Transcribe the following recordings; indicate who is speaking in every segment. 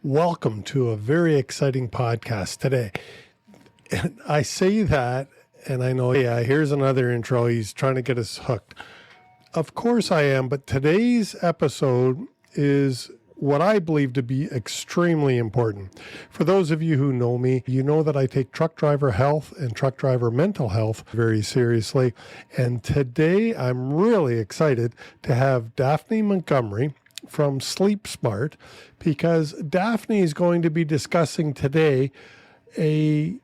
Speaker 1: Welcome to a very exciting podcast today. And I say that, and I know, here's another intro. He's trying to get us hooked. Of course I am, but today's episode is what I believe to be extremely important. For those of you who know me, you know that I take truck driver health and truck driver mental health very seriously. And today I'm really excited to have Daphne Montgomery from SleepSmart, because Daphne is going to be discussing today a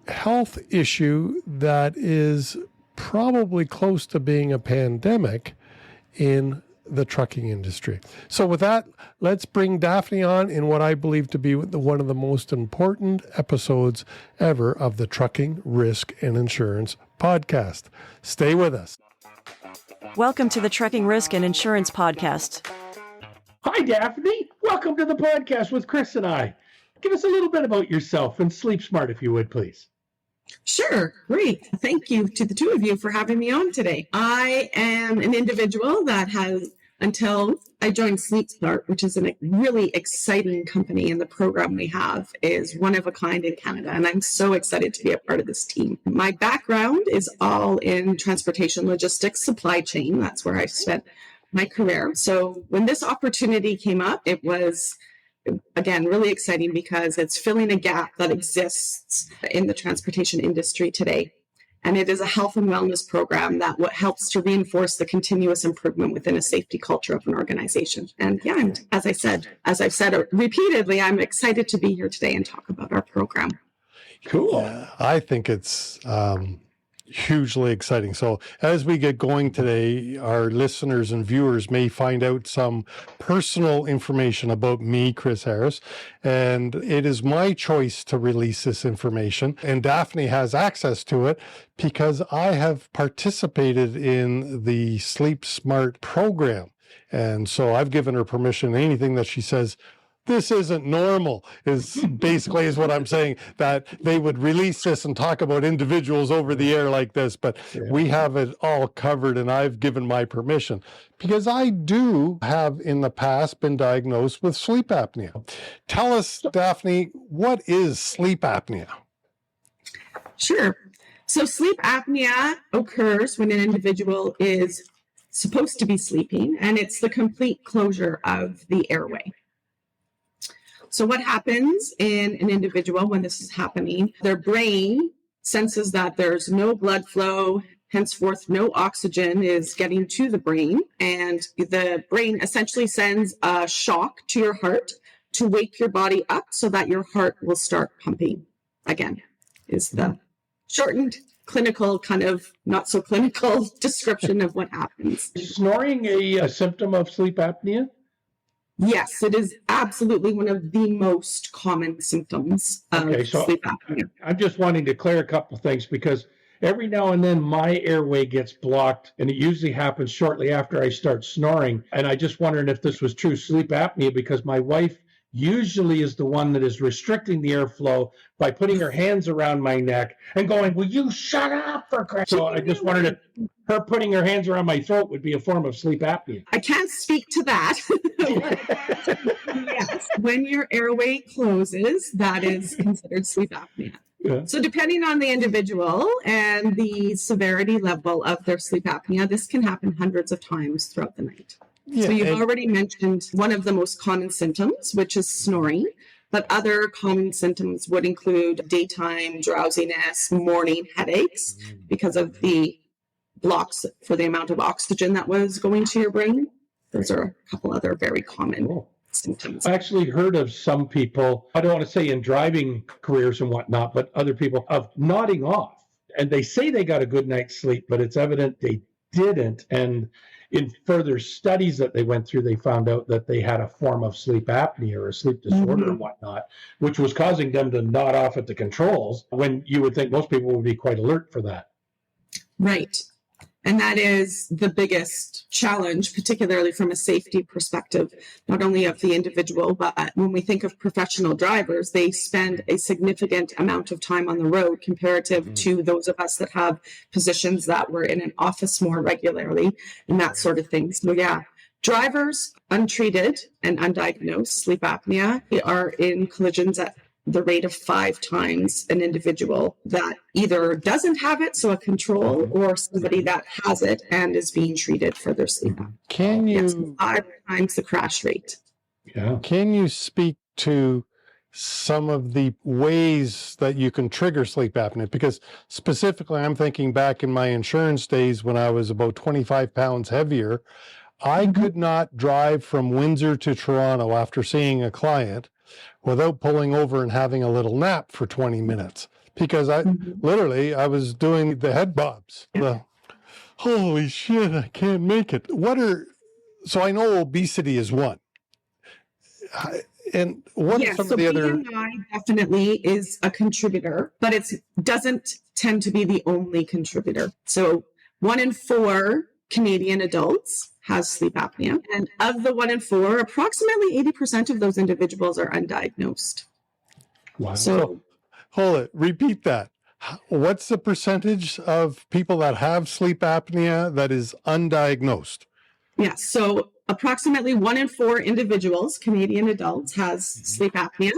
Speaker 1: health issue that is probably close to being a pandemic in the trucking industry. So with that, let's bring Daphne on in what I believe to be one of the most important episodes ever of the Trucking Risk and Insurance podcast. Stay with us.
Speaker 2: Welcome to the Trucking Risk and Insurance podcast.
Speaker 3: Hi, Daphne. Welcome to the podcast with Chris and I. Give us a little bit about yourself and SleepSmart, if you would, please.
Speaker 4: Sure. Great. Thank you to the two of you for having me on today. I am an individual that has, until I joined SleepSmart, which is a really exciting company, and the program we have is one of a kind in Canada, and I'm so excited to be a part of this team. My background is all in transportation logistics, supply chain. That's where I spent my career. So when this opportunity came up, it was, again, really exciting because it's filling a gap that exists in the transportation industry today. And it is a health and wellness program that helps to reinforce the continuous improvement within a safety culture of an organization. And yeah, as I've said repeatedly, I'm excited to be here today and talk about our program.
Speaker 1: Cool. I think it's hugely exciting. So as we get going today, our listeners and viewers may find out some personal information about me, Chris Harris, and it is my choice to release this information. And Daphne has access to it because I have participated in the SleepSmart program. And so I've given her permission. Anything that she says, this isn't normal, is what I'm saying, that they would release this and talk about individuals over the air like this, but we have it all covered, and I've given my permission because I do have in the past been diagnosed with sleep apnea. Tell us, Daphne, what is sleep apnea?
Speaker 4: Sure. So sleep apnea occurs when an individual is supposed to be sleeping, and it's the complete closure of the airway. So what happens in an individual when this is happening? Their brain senses that there's no blood flow, henceforth no oxygen is getting to the brain, and the brain essentially sends a shock to your heart to wake your body up so that your heart will start pumping again, is the shortened clinical, kind of not so clinical description of what happens.
Speaker 3: Is snoring a symptom of sleep apnea?
Speaker 4: Yes, it is absolutely one of the most common symptoms of sleep apnea.
Speaker 3: I'm just wanting to clear a couple of things because every now and then my airway gets blocked, and it usually happens shortly after I start snoring. And I just wondered if this was true sleep apnea because my wife usually is the one that is restricting the airflow by putting her hands around my neck and going, "Will you shut up for Christ?" So I just wondered if her putting her hands around my throat would be a form of sleep apnea.
Speaker 4: I can't speak to that. Yes, when your airway closes, that is considered sleep apnea. Yeah. So depending on the individual and the severity level of their sleep apnea, this can happen hundreds of times throughout the night. Yeah, so you've already mentioned one of the most common symptoms, which is snoring, but other common symptoms would include daytime drowsiness, morning headaches because of the blocks for the amount of oxygen that was going to your brain. Those are a couple other very common symptoms.
Speaker 3: I actually heard of some people, I don't want to say in driving careers and whatnot, but other people of nodding off. And they say they got a good night's sleep, but it's evident they didn't. And in further studies that they went through, they found out that they had a form of sleep apnea or a sleep disorder and whatnot, which was causing them to nod off at the controls when you would think most people would be quite alert for that.
Speaker 4: Right. And that is the biggest challenge, particularly from a safety perspective, not only of the individual, but when we think of professional drivers, they spend a significant amount of time on the road comparative to those of us that have positions that were in an office more regularly and that sort of thing. So yeah, Drivers untreated and undiagnosed sleep apnea are in collisions at the rate of 5 times an individual that either doesn't have it, so a control, or somebody that has it and is being treated for their sleep apnea.
Speaker 1: Can you,
Speaker 4: Yes, 5 times the crash rate.
Speaker 3: Yeah.
Speaker 1: can you speak to some of the ways that you can trigger sleep apnea? Because specifically, I'm thinking back in my insurance days when I was about 25 pounds heavier, I could not drive from Windsor to Toronto after seeing a client without pulling over and having a little nap for 20 minutes because I was doing the head bobs. Holy shit, I can't make it. So I know obesity is one. And what are some of the other?
Speaker 4: BMI definitely is a contributor, but it doesn't tend to be the only contributor. So 1 in 4 Canadian adults has sleep apnea. And of the 1 in 4, approximately 80% of those individuals are undiagnosed.
Speaker 3: Wow.
Speaker 4: So
Speaker 1: Hold it, repeat that. What's the percentage of people that have sleep apnea that is undiagnosed?
Speaker 4: yeah, so approximately 1 in 4 individuals, Canadian adults, has sleep apnea.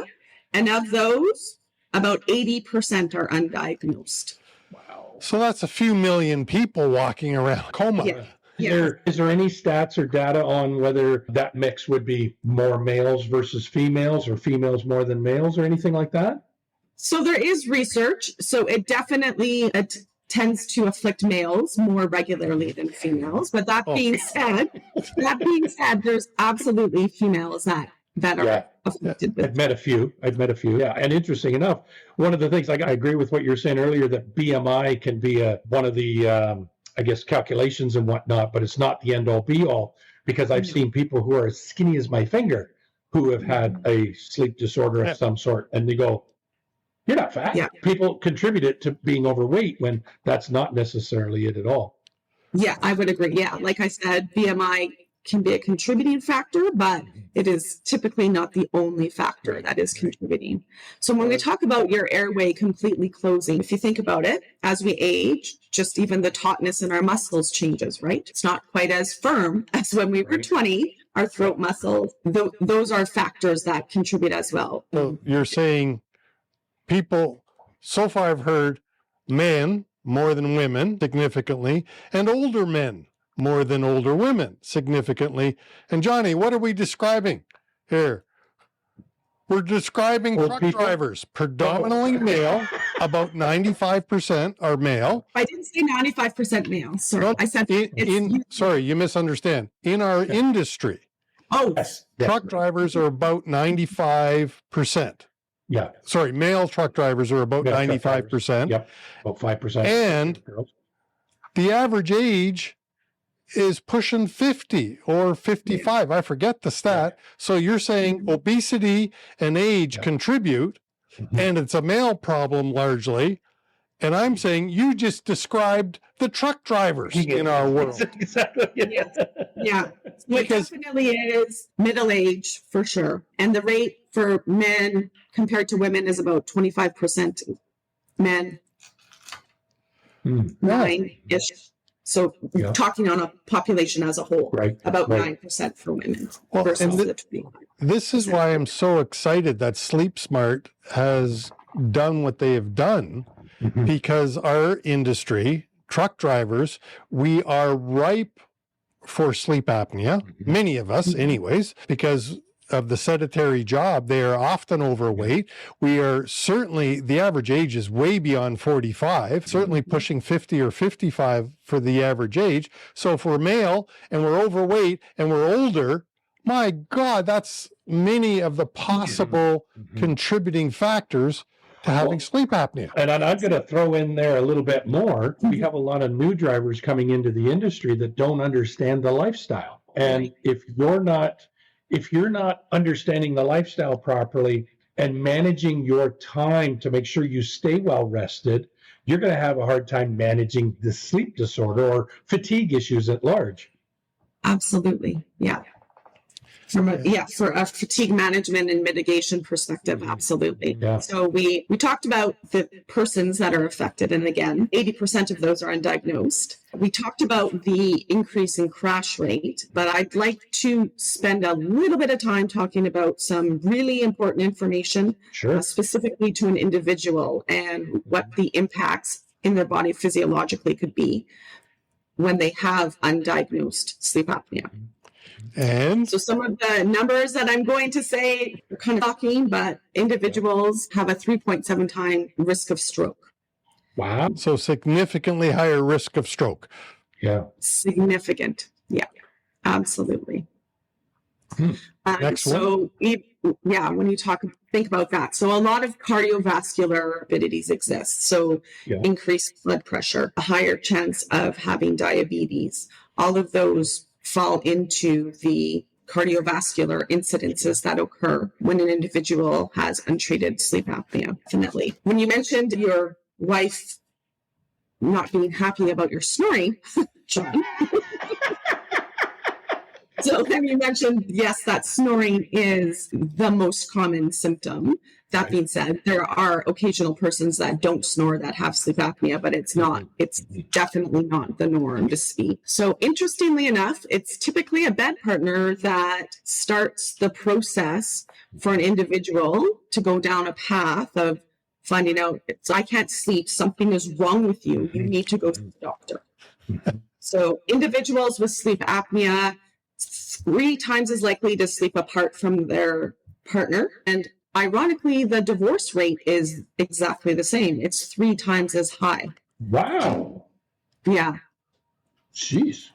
Speaker 4: And of those, about 80% are undiagnosed.
Speaker 3: Wow.
Speaker 1: So that's a few million people walking around coma.
Speaker 4: Yeah.
Speaker 3: Is there any stats or data on whether that mix would be more males versus females or females more than males or anything like that?
Speaker 4: So there is research. So it definitely tends to afflict males more regularly than females. But that being said, there's absolutely females that are afflicted with.
Speaker 3: I've met a few. Yeah. And interesting enough, one of the things I agree with what you were saying earlier, that BMI can be one of the calculations and whatnot, but it's not the end all be all, because I've seen people who are as skinny as my finger who have had a sleep disorder of some sort, and they go, "You're not fat."
Speaker 4: Yeah.
Speaker 3: People contribute it to being overweight when that's not necessarily it at all.
Speaker 4: Yeah, I would agree. Yeah, like I said, BMI can be a contributing factor, but it is typically not the only factor that is contributing. So when we talk about your airway completely closing, if you think about it, as we age, just even the tautness in our muscles changes, right? It's not quite as firm as when we were 20. Our throat muscles, those are factors that contribute as well.
Speaker 1: So you're saying people, so far I've heard men more than women significantly, and older men more than older women significantly. And Johnny, what are we describing here? We're describing
Speaker 3: Old
Speaker 1: truck
Speaker 3: people?
Speaker 1: drivers, predominantly male, about 95% are male.
Speaker 4: I didn't say 95% male. Sorry, I said
Speaker 1: Sorry, you misunderstand. In our industry,
Speaker 3: Yes.
Speaker 1: truck drivers are about 95%.
Speaker 3: Yeah.
Speaker 1: Sorry, male truck drivers are about
Speaker 3: Male truck
Speaker 1: 95%.
Speaker 3: Yep. About 5%.
Speaker 1: And
Speaker 3: girls.
Speaker 1: the average age is pushing 50 or 55. I forget the stat. So you're saying obesity and age contribute, and it's a male problem largely. And I'm saying you just described the truck drivers in our world.
Speaker 3: Exactly.
Speaker 4: Yeah, it definitely is middle age for sure. And the rate for men compared to women is about 25% men, 9-ish. So talking on a population as a whole, about 9% for women versus the 25%.
Speaker 1: This is why I'm so excited that SleepSmart has done what they have done, because our industry, truck drivers, we are ripe for sleep apnea, many of us anyways, because of the sedentary job. They are often overweight. We are certainly, the average age is way beyond 45, certainly pushing 50 or 55 for the average age. So if we're male and we're overweight and we're older, my God, that's many of the possible contributing factors to having sleep apnea.
Speaker 3: And I'm going to throw in there a little bit more. We have a lot of new drivers coming into the industry that don't understand the lifestyle. And if you're not understanding the lifestyle properly and managing your time to make sure you stay well rested, you're going to have a hard time managing the sleep disorder or fatigue issues at large.
Speaker 4: Absolutely. Yeah. For a fatigue management and mitigation perspective, absolutely.
Speaker 3: Yeah.
Speaker 4: So we talked about the persons that are affected, and again, 80% of those are undiagnosed. We talked about the increase in crash rate, but I'd like to spend a little bit of time talking about some really important information,
Speaker 3: Sure.
Speaker 4: specifically to an individual and what the impacts in their body physiologically could be when they have undiagnosed sleep apnea.
Speaker 1: And
Speaker 4: So some of the numbers that I'm going to say are kind of shocking, but individuals have a 3.7 time risk of stroke.
Speaker 3: Wow.
Speaker 1: so significantly higher risk of stroke.
Speaker 3: Yeah.
Speaker 4: Significant. Yeah, absolutely.
Speaker 1: Next
Speaker 4: so when you think about that, so a lot of cardiovascular morbidities exist. So increased blood pressure, a higher chance of having diabetes, all of those fall into the cardiovascular incidences that occur when an individual has untreated sleep apnea. Definitely. When you mentioned your wife not being happy about your snoring, John. So then you mentioned, yes, that snoring is the most common symptom. That being said, there are occasional persons that don't snore that have sleep apnea, but it's definitely not the norm to speak. So interestingly enough, it's typically a bed partner that starts the process for an individual to go down a path of finding out, I can't sleep, something is wrong with you, you need to go to the doctor. So individuals with sleep apnea, 3 times as likely to sleep apart from their partner. And ironically, the divorce rate is exactly the same. It's 3 times as high.
Speaker 3: Wow.
Speaker 4: Yeah.
Speaker 3: Jeez.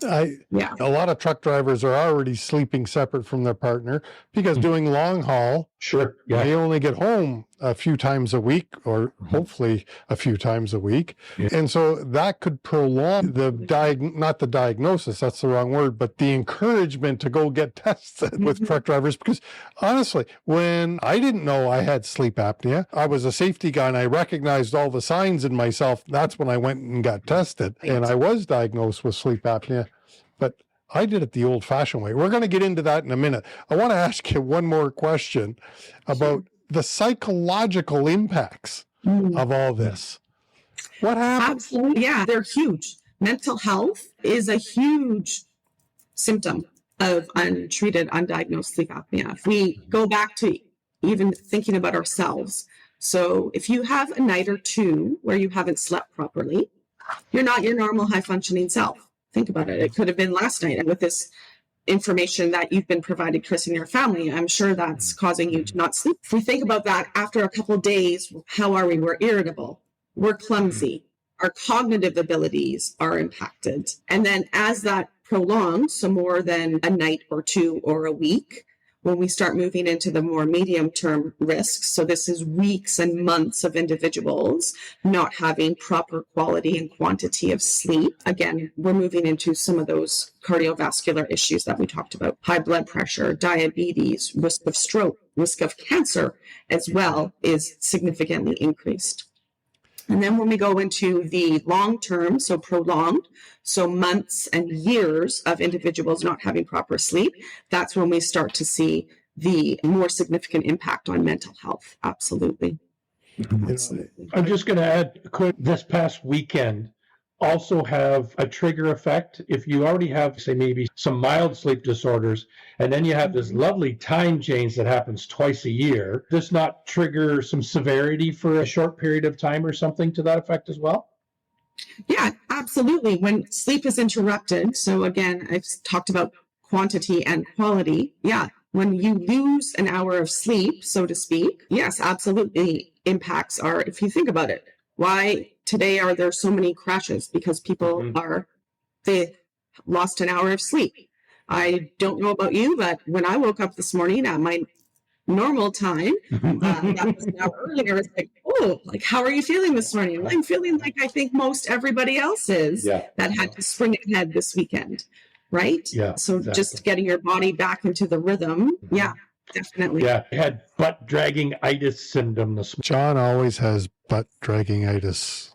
Speaker 1: A lot of truck drivers are already sleeping separate from their partner because doing long haul,
Speaker 3: Sure. Yeah.
Speaker 1: they only get home a few times a week, or hopefully a few times a week.
Speaker 3: Yeah.
Speaker 1: And so that could prolong not the diagnosis, that's the wrong word, but the encouragement to go get tested with truck drivers. Because honestly, when I didn't know I had sleep apnea, I was a safety guy and I recognized all the signs in myself. That's when I went and got tested, and I was diagnosed with sleep apnea. But I did it the old-fashioned way. We're going to get into that in a minute. I want to ask you one more question about the psychological impacts of all this. What happens?
Speaker 4: Absolutely. Yeah, they're huge. Mental health is a huge symptom of untreated, undiagnosed sleep apnea. If we go back to even thinking about ourselves, so if you have a night or two where you haven't slept properly, you're not your normal high-functioning self. Think about it. It could have been last night. And with this information that you've been provided, Chris, and your family, I'm sure that's causing you to not sleep. If we think about that after a couple of days, how are we? We're irritable. We're clumsy. Our cognitive abilities are impacted. And then as that prolongs, so more than a night or two or a week, when we start moving into the more medium-term risks, so this is weeks and months of individuals not having proper quality and quantity of sleep. Again, we're moving into some of those cardiovascular issues that we talked about. High blood pressure, diabetes, risk of stroke, risk of cancer as well is significantly increased. And then when we go into the long term, so prolonged, so months and years of individuals not having proper sleep, that's when we start to see the more significant impact on mental health. Absolutely.
Speaker 3: I'm just going to add, could this past weekend also have a trigger effect? If you already have, say, maybe some mild sleep disorders, and then you have this lovely time change that happens twice a year, does this not trigger some severity for a short period of time or something to that effect as well?
Speaker 4: Yeah, absolutely. When sleep is interrupted, so again, I've talked about quantity and quality. Yeah, when you lose an hour of sleep, so to speak, yes, absolutely impacts are, if you think about it, why today are there so many crashes? Because people they lost an hour of sleep. I don't know about you, but when I woke up this morning at my normal time, that was an hour earlier, it's like, oh, like, how are you feeling this morning? Well, I'm feeling like I think most everybody else is that had to spring ahead this weekend, right? Yeah. So exactly. Just getting your body back into the rhythm. Yeah, definitely.
Speaker 3: Yeah, I had butt dragging-itis syndrome this morning.
Speaker 1: John always has butt dragging-itis.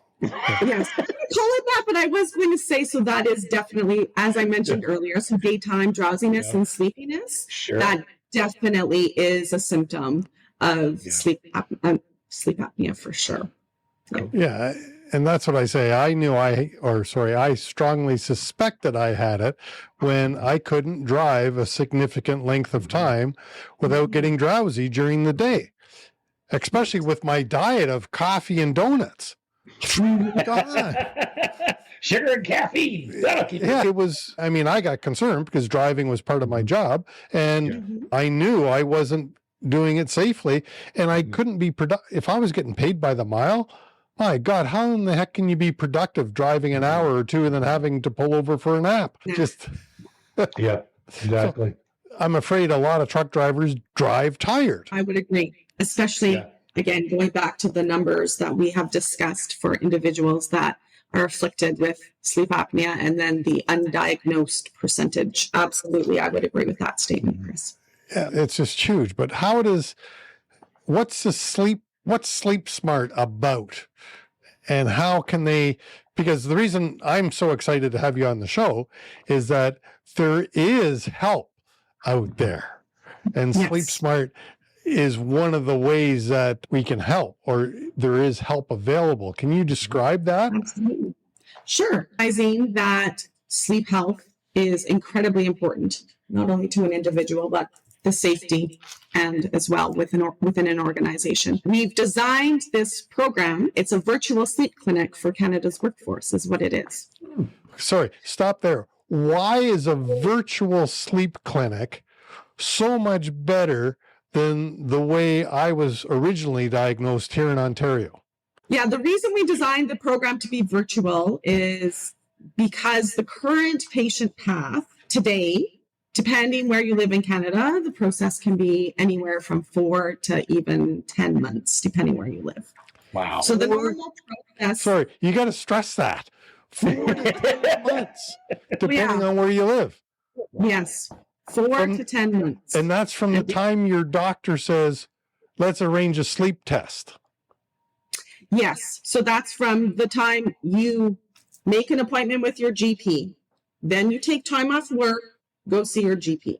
Speaker 4: Yes. call it that, but I was going to say, so that is definitely, as I mentioned earlier, some daytime drowsiness and sleepiness.
Speaker 3: Sure.
Speaker 4: That definitely is a symptom of sleep apnea for sure.
Speaker 1: Yeah. And that's what I say. I strongly suspected I had it when I couldn't drive a significant length of time without getting drowsy during the day, especially with my diet of coffee and donuts. God.
Speaker 3: Sugar and caffeine. That'll keep
Speaker 1: Yeah, it was, I mean, I got concerned because driving was part of my job, and I knew I wasn't doing it safely, and I couldn't be productive. If I was getting paid by the mile, my God, how in the heck can you be productive driving an hour or two and then having to pull over for a nap? Just
Speaker 3: Yeah, exactly.
Speaker 1: So, I'm afraid a lot of truck drivers drive tired.
Speaker 4: I would agree, especially, again, going back to the numbers that we have discussed for individuals that are afflicted with sleep apnea and then the undiagnosed percentage. Absolutely, I would agree with that statement, Chris.
Speaker 1: Yeah, it's just huge. But what's SleepSmart about? And how can they, because the reason I'm so excited to have you on the show is that there is help out there. And SleepSmart is one of the ways that we can help, or there is help available. Can you describe that?
Speaker 4: Absolutely. Sure. Realizing that sleep health is incredibly important, not only to an individual, but the safety and as well within an organization. We've designed this program. It's a virtual sleep clinic for Canada's workforce is what it is.
Speaker 1: Sorry, stop there. Why is a virtual sleep clinic so much better than the way I was originally diagnosed here in Ontario?
Speaker 4: Yeah, the reason we designed the program to be virtual is because the current patient path today, depending where you live in Canada, the process can be anywhere from 4 to even 10 months, depending where you live.
Speaker 3: Wow.
Speaker 4: So the normal process...
Speaker 1: Sorry, you got to stress that. 4 to 10 months, depending on where you live.
Speaker 4: Yes, 4 to 10 months.
Speaker 1: And that's from the time your doctor says, let's arrange a sleep test.
Speaker 4: Yes, so that's from the time you make an appointment with your GP. Then you take time off work, go see your GP.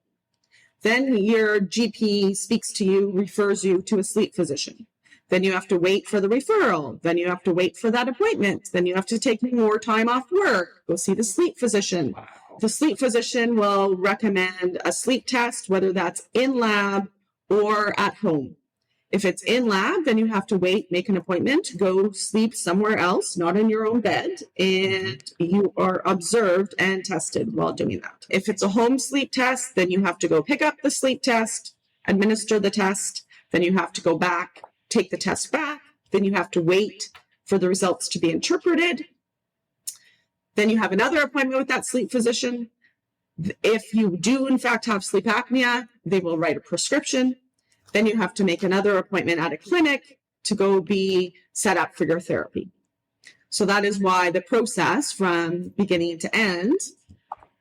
Speaker 4: Then your GP speaks to you, refers you to a sleep physician. Then you have to wait for the referral. Then you have to wait for that appointment. Then you have to take more time off work, go see the sleep physician. Wow. The sleep physician will recommend a sleep test, whether that's in lab or at home. If it's in lab, then you have to wait, make an appointment, go sleep somewhere else, not in your own bed, and you are observed and tested while doing that. If it's a home sleep test, then you have to go pick up the sleep test, administer the test, then you have to go back, take the test back, then you have to wait for the results to be interpreted. Then you have another appointment with that sleep physician. If you do, in fact, have sleep apnea, they will write a prescription. Then you have to make another appointment at a clinic to go be set up for your therapy. So that is why the process from beginning to end,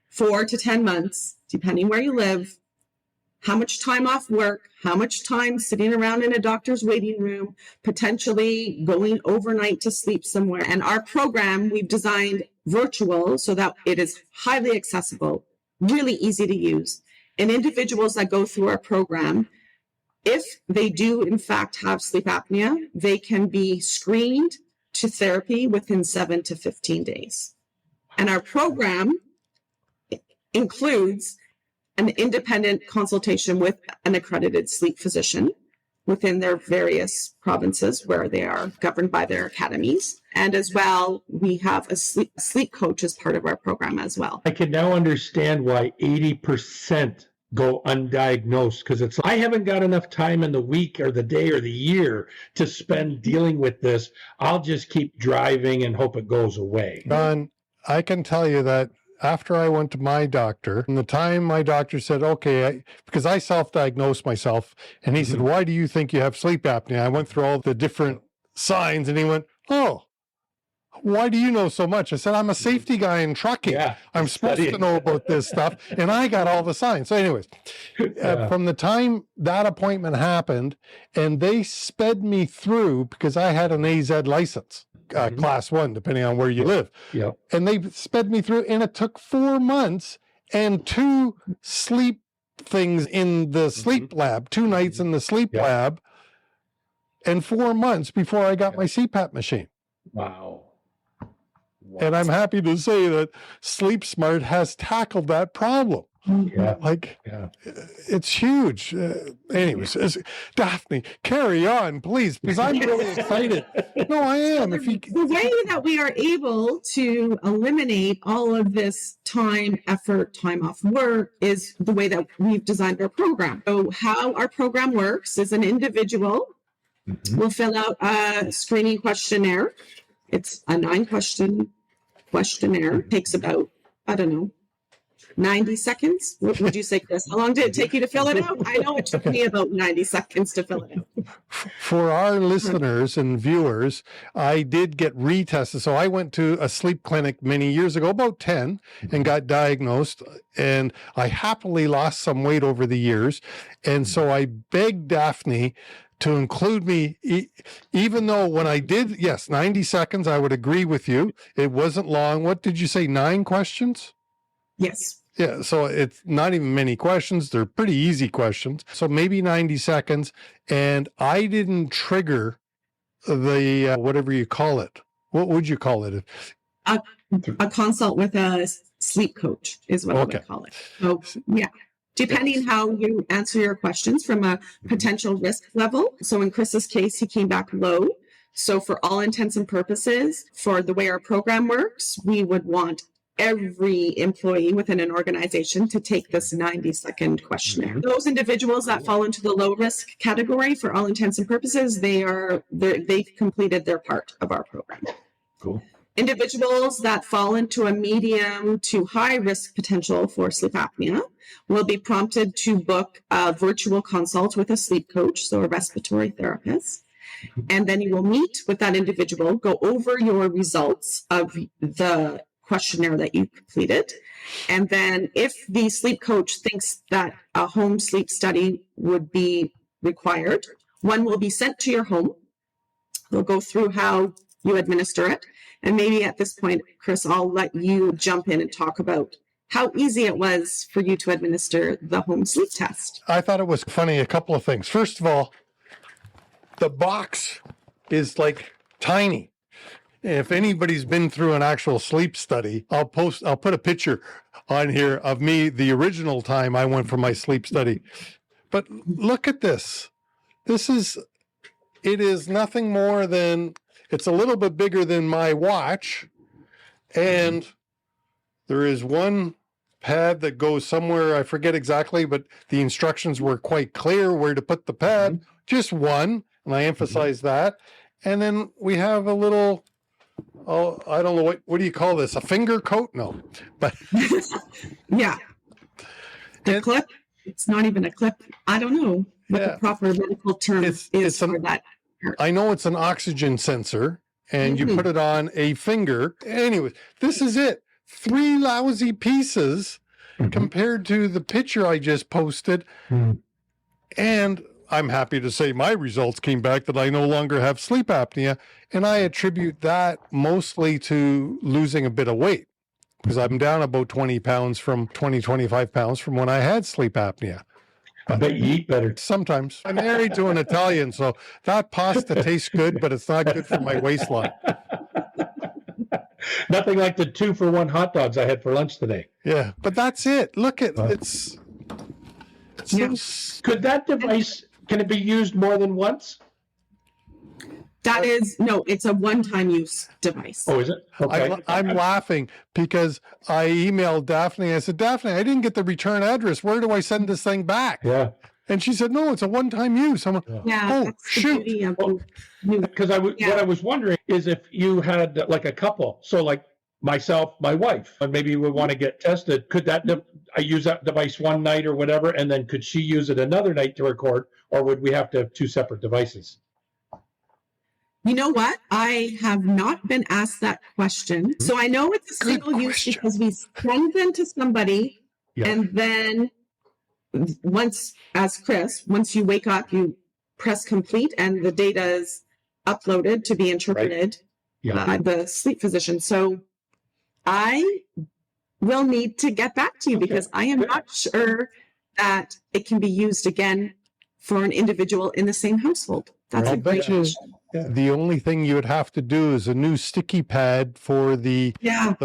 Speaker 4: 4 to 10 months, depending where you live, how much time off work, how much time sitting around in a doctor's waiting room, potentially going overnight to sleep somewhere. And our program, we've designed virtual so that it is highly accessible, really easy to use. And individuals that go through our program, if they do, in fact, have sleep apnea, they can be screened to therapy within 7 to 15 days. And our program includes an independent consultation with an accredited sleep physician within their various provinces where they are governed by their academies. And as well, we have a sleep coach as part of our program as well.
Speaker 3: I can now understand why 80% go undiagnosed, because it's I haven't got enough time in the week or the day or the year to spend dealing with this. I'll just keep driving and hope it goes away.
Speaker 1: Don, I can tell you that after I went to my doctor, and the time my doctor said, okay, because I self-diagnosed myself, and he said, why do you think you have sleep apnea? I went through all the different signs, and he went, oh, why do you know so much? I said, I'm a safety guy in trucking. Yeah, I'm supposed to know about this stuff. And I got all the signs. So anyways, from the time that appointment happened, and they sped me through because I had an AZ license. class 1, depending on where you live.
Speaker 3: Yeah.
Speaker 1: And they sped me through, and it took 4 months and 2 sleep things in the sleep lab, 2 nights in the sleep lab, and 4 months before I got my CPAP machine.
Speaker 3: Wow.
Speaker 1: And I'm happy to say that SleepSmart has tackled that problem.
Speaker 3: Yeah.
Speaker 1: It's huge. Anyways, Daphne, carry on, please, because I'm really excited. No, I am.
Speaker 4: The way that we are able to eliminate all of this time, effort, time off work is the way that we've designed our program. So how our program works is an individual will fill out a screening questionnaire. It's a 9-question questionnaire. It takes about, 90 seconds. What would you say, Chris? How long did it take you to fill it out? I know it took me about 90 seconds to fill it out.
Speaker 1: For our listeners and viewers, I did get retested. So I went to a sleep clinic many years ago, about 10, and got diagnosed. And I happily lost some weight over the years. And so I begged Daphne to include me, even though when I did, 90 seconds, I would agree with you. It wasn't long. What did you say, 9 questions?
Speaker 4: Yes.
Speaker 1: Yeah, so it's not even many questions. They're pretty easy questions. So maybe 90 seconds. And I didn't trigger the, whatever you call it. What would you call it?
Speaker 4: A consult with a sleep coach is what I would call it. So, yeah. Depending how you answer your questions from a potential risk level. So in Chris's case, he came back low. So for all intents and purposes, for the way our program works, we would want every employee within an organization to take this 90-second questionnaire. Those individuals that fall into the low risk category, for all intents and purposes, they've completed their part of our program.
Speaker 3: Cool.
Speaker 4: Individuals that fall into a medium to high risk potential for sleep apnea will be prompted to book a virtual consult with a sleep coach, so a respiratory therapist. And then you will meet with that individual, go over your results of the questionnaire that you completed. And then if the sleep coach thinks that a home sleep study would be required, one will be sent to your home. They'll go through how you administer it. And maybe at this point, Chris, I'll let you jump in and talk about how easy it was for you to administer the home sleep test.
Speaker 1: I thought it was funny, a couple of things. First of all, the box is like tiny. If anybody's been through an actual sleep study, I'll put a picture on here of me, the original time I went for my sleep study. But look at this. It is nothing more than, it's a little bit bigger than my watch. And there is one pad that goes somewhere, I forget exactly, but the instructions were quite clear where to put the pad, just one. And I emphasize that. And then we have a little, I don't know, what do you call this? A finger coat? No, but
Speaker 4: yeah. The clip, it's not even a clip. I don't know what the proper medical term is for that.
Speaker 1: I know it's an oxygen sensor, and you put it on a finger. Anyways, this is it. 3 lousy pieces compared to the picture I just posted. And I'm happy to say my results came back that I no longer have sleep apnea. And I attribute that mostly to losing a bit of weight, because I'm down about 25 pounds from when I had sleep apnea.
Speaker 3: I bet you eat better.
Speaker 1: Sometimes. I'm married to an Italian, so that pasta tastes good, but it's not good for my waistline.
Speaker 3: Nothing like the 2-for-1 hot dogs I had for lunch today.
Speaker 1: Yeah, but that's it. Look at it's
Speaker 3: Could that device, can it be used more than once?
Speaker 4: That is, no, it's a one-time use device.
Speaker 3: Oh, is it? Okay.
Speaker 1: I'm laughing because I emailed Daphne. I said, Daphne, I didn't get the return address. Where do I send this thing back?
Speaker 3: Yeah.
Speaker 1: And she said, no, it's a one-time use. I'm like, oh, shoot.
Speaker 3: Because what I was wondering is if you had like a couple, so like myself, my wife, and maybe we want to get tested, could that, I use that device one night or whatever, and then could she use it another night to record, or would we have to have 2 separate devices?
Speaker 4: You know what? I have not been asked that question. So I know it's a single use because we send them to somebody, and then once you wake up, you press complete and the data is uploaded to be interpreted the sleep physician. So I will need to get back to you because I am not sure that it can be used again for an individual in the same household. That's a great question.
Speaker 1: The only thing you would have to do is a new sticky pad for the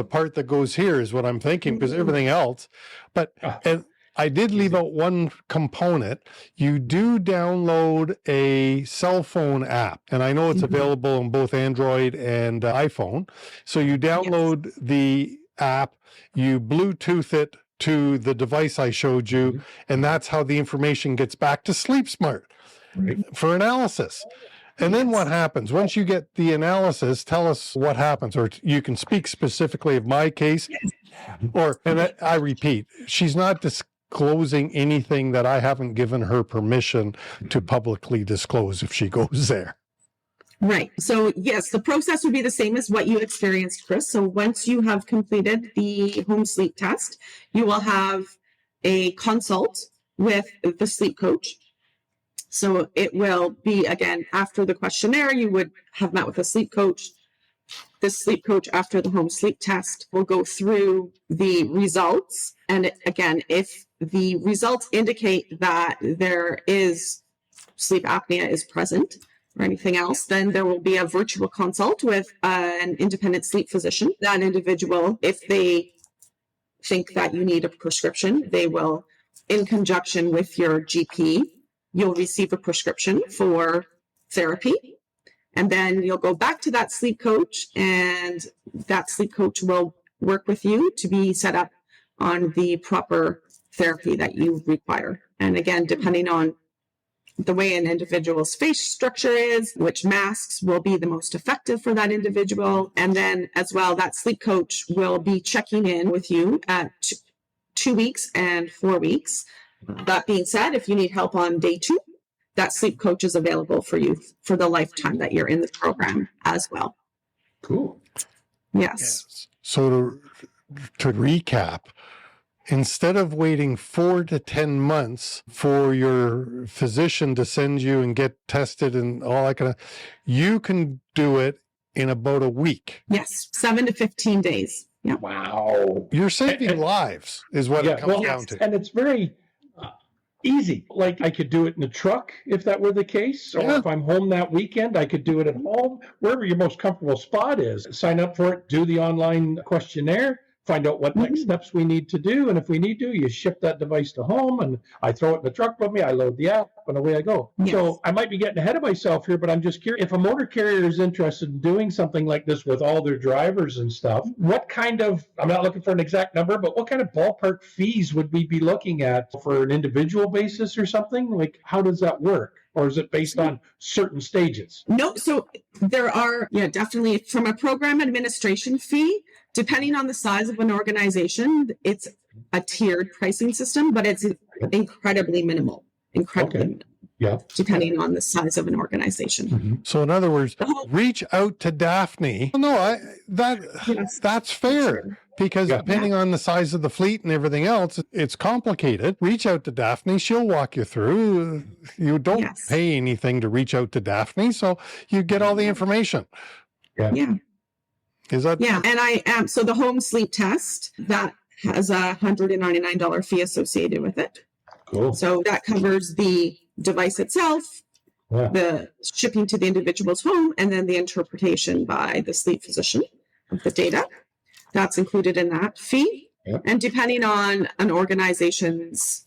Speaker 1: part that goes here is what I'm thinking, because everything else. But and I did leave out one component. You do download a cell phone app, and I know it's available on both Android and iPhone. So you download the app, you Bluetooth it to the device I showed you, and that's how the information gets back to SleepSmart for analysis. And then what happens? Once you get the analysis, tell us what happens, or you can speak specifically of my case. And I repeat, she's not disclosing anything that I haven't given her permission to publicly disclose if she goes there.
Speaker 4: Right. So yes, the process would be the same as what you experienced, Chris. So once you have completed the home sleep test, you will have a consult with the sleep coach. So it will be, again, after the questionnaire, you would have met with a sleep coach. The sleep coach, after the home sleep test, will go through the results. And again, if the results indicate that there is sleep apnea is present, or anything else, then there will be a virtual consult with an independent sleep physician. That individual, if they think that you need a prescription, they will, in conjunction with your GP, you'll receive a prescription for therapy. And then you'll go back to that sleep coach, and that sleep coach will work with you to be set up on the proper therapy that you require. And again, depending on the way an individual's face structure is, which masks will be the most effective for that individual. And then as well, that sleep coach will be checking in with you at 2 weeks and 4 weeks. That being said, if you need help on day 2, that sleep coach is available for you for the lifetime that you're in the program as well.
Speaker 3: Cool.
Speaker 4: Yes.
Speaker 1: So to recap, instead of waiting 4 to 10 months for your physician to send you and get tested and all that kind of, you can do it in about a week.
Speaker 4: Yes, 7 to 15 days. Yeah.
Speaker 3: Wow.
Speaker 1: You're saving lives is what it comes down to.
Speaker 3: And it's very easy. Like I could do it in the truck if that were the case, or if I'm home that weekend, I could do it at home, wherever your most comfortable spot is. Sign up for it, do the online questionnaire, find out what next steps we need to do. And if we need to, you ship that device to home and I throw it in the truck with me, I load the app and away I go. Yes. So I might be getting ahead of myself here, but I'm just curious, if a motor carrier is interested in doing something like this with all their drivers and stuff, what kind of, I'm not looking for an exact number, but what kind of ballpark fees would we be looking at for an individual basis or something? Like, how does that work? Or is it based on certain stages?
Speaker 4: No, so there are, definitely from a program administration fee, depending on the size of an organization, it's a tiered pricing system, but it's incredibly minimal, minimal, depending on the size of an organization.
Speaker 1: So in other words, reach out to Daphne. No, that's fair. Because depending on the size of the fleet and everything else, it's complicated. Reach out to Daphne. She'll walk you through. You don't pay anything to reach out to Daphne, so you get all the information. Is that?
Speaker 4: Yeah, and I am. So the home sleep test, that has a $199 fee associated with it.
Speaker 3: Cool.
Speaker 4: So that covers the device itself, the shipping to the individual's home, and then the interpretation by the sleep physician of the data. That's included in that fee. And depending on an organization's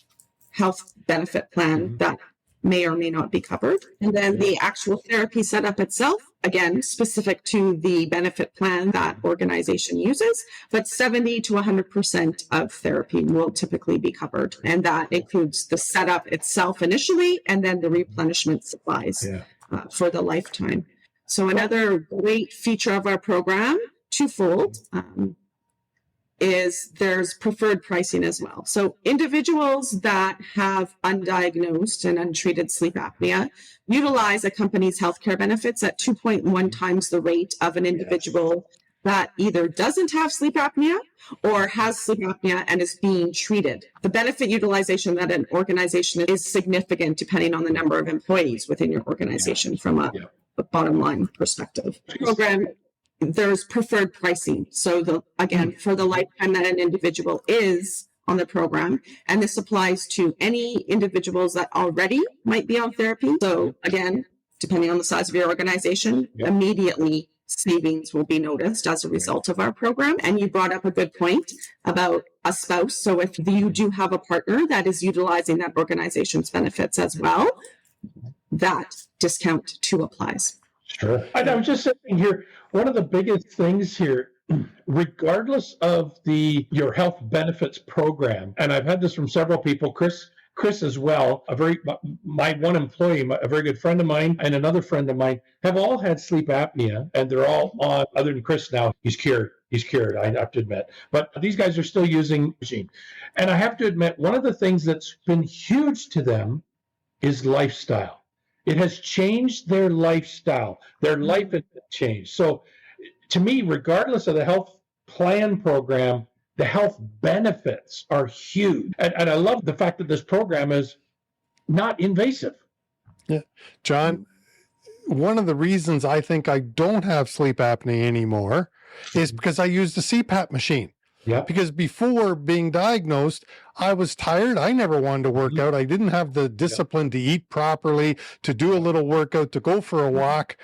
Speaker 4: health benefit plan, that may or may not be covered. And then the actual therapy setup itself, again, specific to the benefit plan that organization uses, but 70 to 100% of therapy will typically be covered. And that includes the setup itself initially, and then the replenishment supplies for the lifetime. So another great feature of our program, twofold, is there's preferred pricing as well. So individuals that have undiagnosed and untreated sleep apnea utilize a company's healthcare benefits at 2.1 times the rate of an individual that either doesn't have sleep apnea or has sleep apnea and is being treated. The benefit utilization that an organization is significant depending on the number of employees within your organization from a bottom line perspective. The program there's preferred pricing. So for the lifetime that an individual is on the program, and this applies to any individuals that already might be on therapy. So again, depending on the size of your organization, immediately savings will be noticed as a result of our program. And you brought up a good point about a spouse. So if you do have a partner that is utilizing that organization's benefits as well, that discount too applies.
Speaker 3: Sure. And I was just saying here, one of the biggest things here, regardless of your health benefits program, and I've had this from several people, Chris as well, my one employee, a very good friend of mine, and another friend of mine have all had sleep apnea, and they're all on, other than Chris now, he's cured, I have to admit. But these guys are still using machine. And I have to admit, one of the things that's been huge to them is lifestyle. It has changed their lifestyle. Their life has changed. So to me, regardless of the health plan program, the health benefits are huge. And I love the fact that this program is not invasive.
Speaker 1: Yeah. John, one of the reasons I think I don't have sleep apnea anymore is because I used a CPAP machine.
Speaker 3: Yeah.
Speaker 1: Because before being diagnosed, I was tired. I never wanted to work out. I didn't have the discipline to eat properly, to do a little workout, to go for a walk.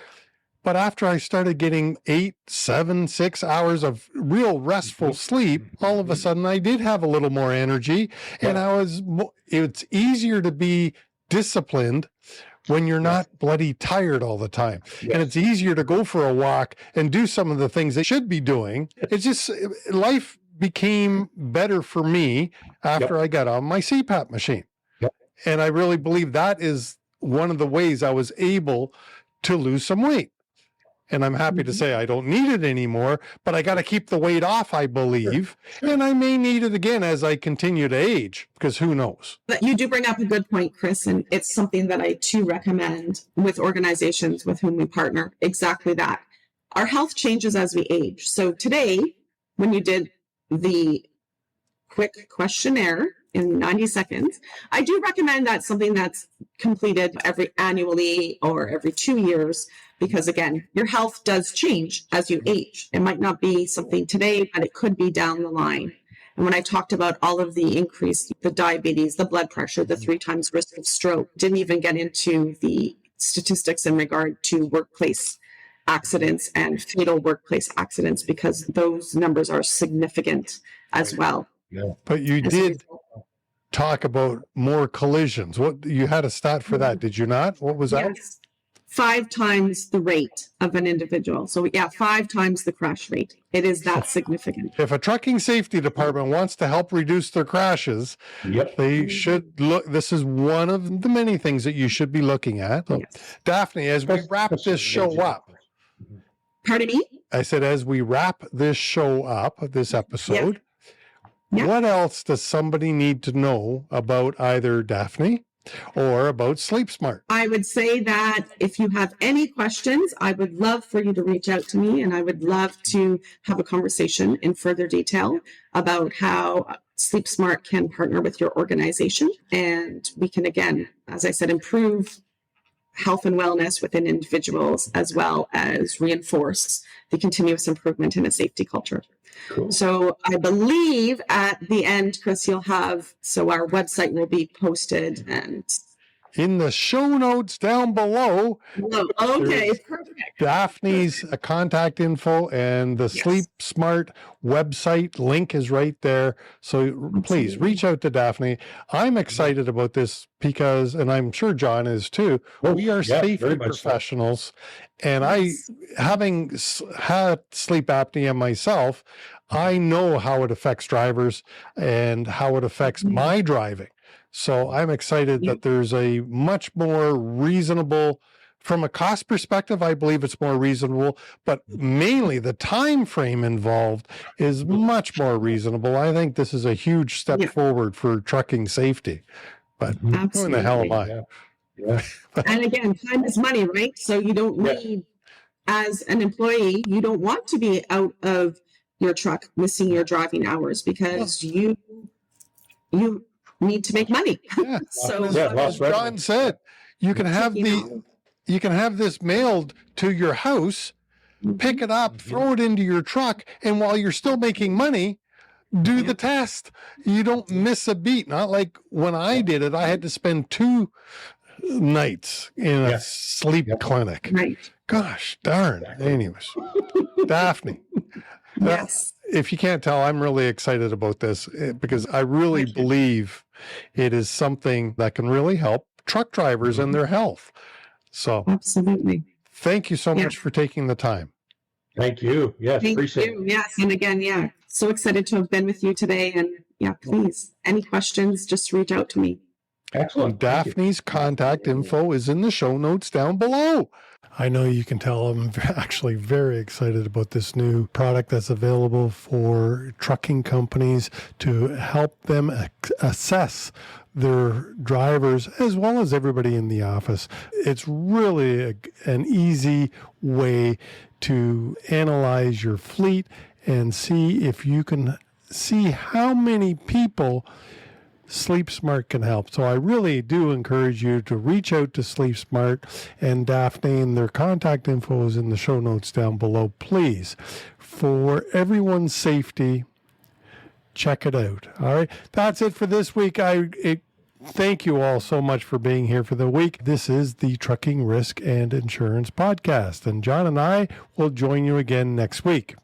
Speaker 1: But after I started getting 8, 7, 6 hours of real restful sleep, all of a sudden I did have a little more energy, and it's easier to be disciplined when you're not bloody tired all the time. Yes. And it's easier to go for a walk and do some of the things they should be doing. It's just, life became better for me after I got on my CPAP machine. And I really believe that is one of the ways I was able to lose some weight. And I'm happy to say I don't need it anymore, but I got to keep the weight off, I believe. Sure. And I may need it again as I continue to age, because who knows?
Speaker 4: But you do bring up a good point, Chris, and it's something that I too recommend with organizations with whom we partner. Exactly that. Our health changes as we age. So today, when you did the quick questionnaire in 90 seconds, I do recommend that something that's completed annually or every 2 years, because again, your health does change as you age. It might not be something today, but it could be down the line. And when I talked about all of the increase, the diabetes, the blood pressure, the 3 times risk of stroke, didn't even get into the statistics in regard to workplace accidents and fatal workplace accidents, because those numbers are significant as well.
Speaker 1: Yeah. But you did talk about more collisions. What, you had a stat for that, did you not? What was that?
Speaker 4: 5 times the rate of an individual. So 5 times the crash rate. It is that significant.
Speaker 1: If a trucking safety department wants to help reduce their crashes, they should look. This is one of the many things that you should be looking at. So, Daphne, as we wrap this show up.
Speaker 4: Pardon me?
Speaker 1: I said, as we wrap this show up, this episode, what else does somebody need to know about either Daphne or about SleepSmart?
Speaker 4: I would say that if you have any questions, I would love for you to reach out to me, and I would love to have a conversation in further detail about how SleepSmart can partner with your organization. And we can, again, as I said, improve health and wellness within individuals, as well as reinforce the continuous improvement in a safety culture. Cool. So I believe at the end, Chris, you'll have, so our website will be posted, and
Speaker 1: in the show notes down below.
Speaker 4: Okay, perfect.
Speaker 1: Daphne's contact info and the SleepSmart website link is right there. So please reach out to Daphne. I'm excited about this because, and I'm sure John is too, we are safety professionals. And having had sleep apnea myself, I know how it affects drivers and how it affects my driving. So I'm excited that there's a much more reasonable, from a cost perspective, I believe it's more reasonable, but mainly the time frame involved is much more reasonable. I think this is a huge step forward for trucking safety. But who in the hell am I?
Speaker 4: And again, time is money, right? So you don't need, as an employee, you don't want to be out of your truck missing your driving hours, because you need to make money. So
Speaker 1: as John said, you can have this mailed to your house pick it up, throw it into your truck, and while you're still making money, do the test. You don't miss a beat. Not like when I did it, I had to spend 2 nights in a sleep clinic.
Speaker 4: Right.
Speaker 1: Gosh darn. Anyways, Daphne.
Speaker 4: Yes.
Speaker 1: If you can't tell, I'm really excited about this because I really believe it is something that can really help truck drivers and their health. So
Speaker 4: Absolutely.
Speaker 1: thank you so much for taking the time.
Speaker 3: Thank you. Yes,
Speaker 4: Thank
Speaker 3: appreciate
Speaker 4: you.
Speaker 3: it.
Speaker 4: Yes. And again, so excited to have been with you today. And please, any questions, just reach out to me.
Speaker 3: Excellent.
Speaker 1: Well,
Speaker 3: Thank you.
Speaker 1: Daphne's contact info is in the show notes down below. I know you can tell I'm actually very excited about this new product that's available for trucking companies to help them assess their drivers as well as everybody in the office. It's really an easy way to analyze your fleet and see if you can see how many people SleepSmart can help. So I really do encourage you to reach out to SleepSmart and Daphne, and their contact info is in the show notes down below. Please, for everyone's safety, check it out. All right. That's it for this week. Thank you all so much for being here for the week. This is the Trucking Risk and Insurance Podcast, and John and I will join you again next week.